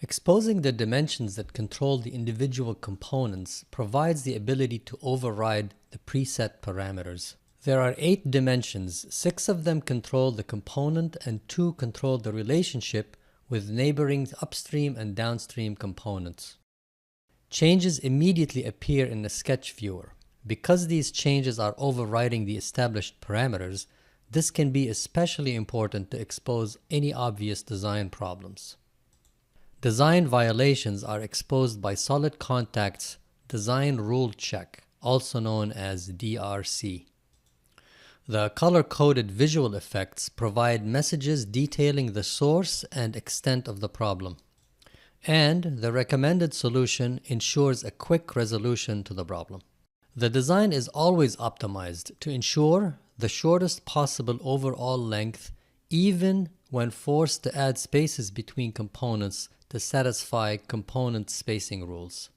Exposing the dimensions that control the individual components provides the ability to override the preset parameters. There are 8 dimensions, 6 of them control the component and 2 control the relationship with neighboring upstream and downstream components. Changes immediately appear in the sketch viewer. Because these changes are overriding the established parameters, this can be especially important to expose any obvious design problems. Design violations are exposed by SolidContact's Design Rule Check, also known as DRC. The color-coded visual effects provide messages detailing the source and extent of the problem, and the recommended solution ensures a quick resolution to the problem. The design is always optimized to ensure the shortest possible overall length, even when forced to add spaces between components to satisfy component spacing rules.